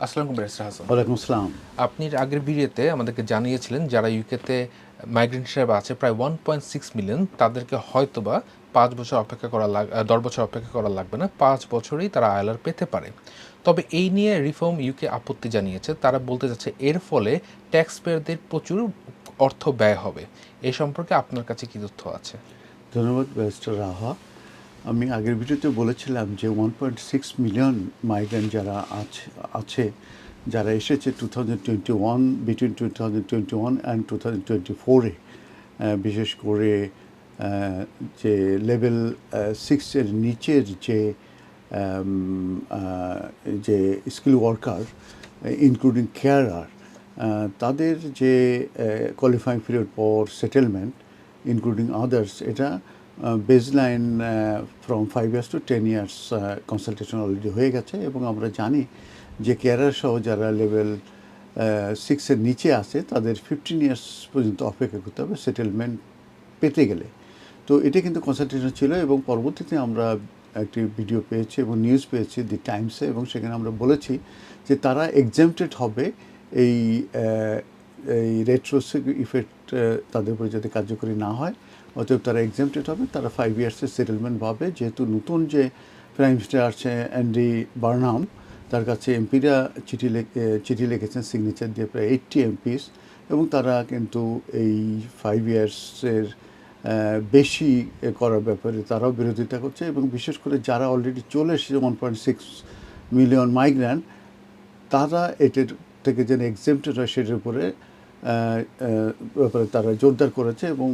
আসসালামু আলাইকুম ব্যারিস্টার হাসান। ওয়ালাইকুম আসসালাম। আপনি আগের ভিডিওতে আমাদেরকে জানিয়েছিলেন যারা ইউকেতে মাইগ্রেন্ট হিসেবে আছে প্রায় 1.6 মিলিয়ন, তাদেরকে হয়তোবা 5 বছর অপেক্ষা করা 10 বছর অপেক্ষা করা লাগবে না, 5 বছরেই তারা আইএলআর পেতে পারে। তবে এই নিয়ে রিফর্ম ইউকে আপত্তি জানিয়েছে। তারা বলতে চাচ্ছে এর ফলে ট্যাক্স পেয়ারদের প্রচুর অর্থ ব্যয় হবে। এ সম্পর্কে আপনার কাছে কি তথ্য আছে? ধন্যবাদ ব্যারিস্টার রাহা। আমি আগের ভিডিওতে বলেছিলাম যে 1.6 মিলিয়ন মাইগ্রেন্ট যারা আছে যারা এসেছে 2021, বিটুইন 2021 অ্যান্ড 2024-এ, বিশেষ করে যে লেভেল 6-এর নিচের যে স্কিল ওয়ার্কার, ইনক্লুডিং কেয়ারার, তাদের যে কোয়ালিফাইং পিরিয়ড পর সেটেলমেন্ট ইনক্লুডিং আদার্স, এটা baseline from 5 years to 10 years consultation already হয়ে গেছে। এবং আমরা জানি যে কেয়ারার সহ যারা লেভেল 6-এর নিচে আছে তাদের 15 ইয়ার্স পর্যন্ত অপেক্ষা করতে হবে সেটেলমেন্ট পেতে গেলে। তো এটা কিন্তু কনসালটেশন ছিল, এবং পরবর্তীতে আমরা একটি ভিডিও পেয়েছি এবং নিউজ পেয়েছি দি টাইমসে, এবং সেখানে আমরা বলেছি যে তারা এক্সেম্পটেড হবে এই এই রেট্রোস্পেক্টিভ ইফেক্ট তাদের উপরে যাতে কার্যকরী না হয়, অতএব তারা এক্সেম্পটেড হবে। তারা 5 ইয়ার্সের সেটেলমেন্ট পাবে, যেহেতু নতুন যে প্রাইম মিনিস্টার আছে অ্যান্ডি বার্নাম, তার কাছে এমপিরা চিঠি লিখেছেন সিগনেচার দিয়ে, প্রায় 80 এমপিস, এবং তারা কিন্তু এই 5 ইয়ার্সের বেশি করার ব্যাপারে তারাও বিরোধিতা করছে। এবং বিশেষ করে যারা অলরেডি চলে এসেছে 1.6 মিলিয়ন মাইগ্রেন্ট, তারা এটার থেকে যেন এক্সেম্পটেড হয় সেটার উপরে ব্যাপারে তারা জোরদার করেছে। এবং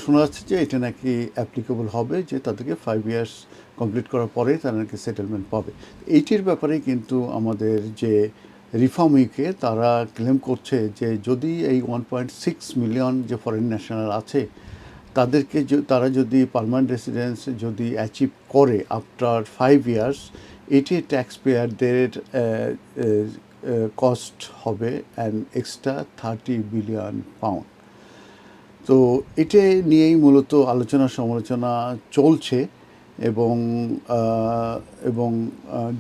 শোনা যাচ্ছে যে এটা নাকি অ্যাপ্লিকেবল হবে, যে তাদেরকে 5 ইয়ার্স কমপ্লিট করার পরেই তারা নাকি সেটেলমেন্ট পাবে। এইটির ব্যাপারেই কিন্তু আমাদের যে রিফর্ম উইকে তারা ক্লেম করছে যে যদি এই 1.6 মিলিয়ন যে ফরেন ন্যাশনাল আছে তাদেরকে তারা যদি পার্মানেন্ট রেসিডেন্স যদি অ্যাচিভ করে আফটার 5 ইয়ার্স, এটি ট্যাক্স পেয়ারদের কস্ট হবে অ্যান এক্সট্রা 30 বিলিয়ন পাউন্ড। তো এটা নিয়েই মূলত আলোচনা সমালোচনা চলছে। এবং এবং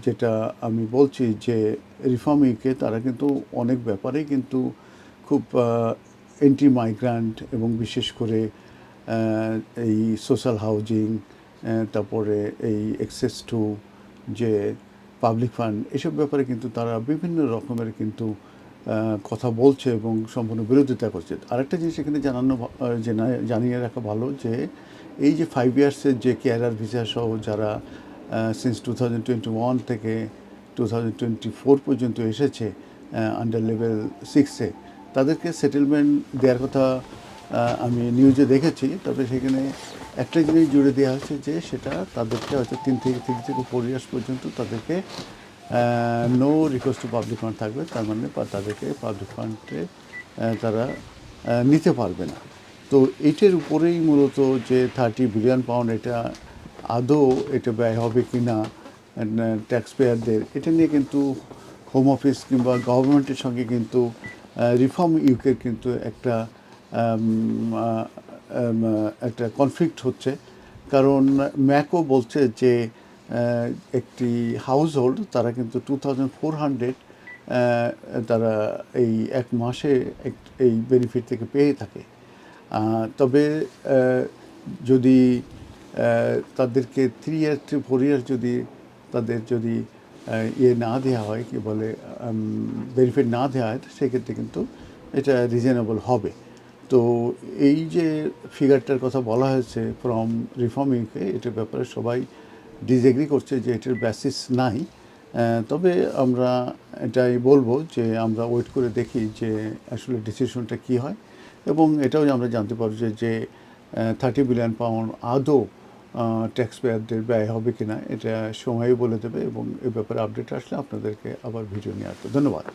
যেটা আমি বলছি যে রিফর্ম ইউকে তারা কিন্তু অনেক ব্যাপারেই কিন্তু খুব এন্টি মাইগ্রান্ট, এবং বিশেষ করে এই সোশ্যাল হাউজিং, তারপরে এই অ্যাক্সেস টু যে পাবলিক ফান্ড, এসব ব্যাপারে কিন্তু তারা বিভিন্ন রকমের কিন্তু কথা বলছে এবং সম্পূর্ণ বিরোধিতা করছে। আরেকটা জিনিস এখানে জানিয়ে রাখা ভালো যে এই যে 5 ইয়ার্সের যে কেয়ারার ভিসা সহ যারা সিন্স 2021 থেকে 2024 পর্যন্ত এসেছে আন্ডার লেভেল 6-এ, তাদেরকে সেটেলমেন্ট দেওয়ার কথা আমি নিউজে দেখেছি। তবে সেখানে একটা জিনিস জুড়ে দেওয়া হয়েছে যে সেটা তাদেরকে হয়তো 3 থেকে 4 ইয়ার্স পর্যন্ত তাদেরকে no request to public fund থাকবে। তার মানে তাদেরকে পাবলিক ফান্ডে তারা নিতে পারবে না। তো এইটার উপরেই মূলত যে 30 বিলিয়ন পাউন্ড, এটা আদৌ এটা ব্যয় হবে কি না ট্যাক্স পেয়ারদের, এটা নিয়ে কিন্তু হোম অফিস কিংবা গভর্নমেন্টের সঙ্গে কিন্তু রিফর্ম ইউকের কিন্তু একটা কনফ্লিক্ট হচ্ছে। কারণ ম্যাকও বলছে যে একটি হাউস হোল্ড তারা কিন্তু 2400 তারা এই এক মাসে এই বেনিফিট থেকে পেয়ে থাকে। তবে যদি তাদেরকে 3 ইয়ার টু 4 ইয়ার্স যদি তাদের যদি না দেওয়া হয়, কি বলে, বেনিফিট না দেওয়া হয়, সেক্ষেত্রে কিন্তু এটা রিজনেবল হবে। তো এই যে ফিগারটার কথা বলা হয়েছে ফ্রম রিফর্ম ইউকে, এটার ব্যাপারে সবাই ডিসএগ্রি করছে যে এটার বেসিস নাই। তবে আমরা এটাই বলবো যে আমরা ওয়েট করে দেখি যে আসলে ডিসিশনটা কী হয়, এবং এটাও আমরা জানতে পারবো যে 30 বিলিয়ন পাউন্ড আদৌ ট্যাক্স পেয়ারদের ব্যয় হবে কিনা, এটা সময়ই বলে দেবে। এবং এ ব্যাপারে আপডেট আসলে আপনাদেরকে আবার ভিডিও নিয়ে আসবো। ধন্যবাদ।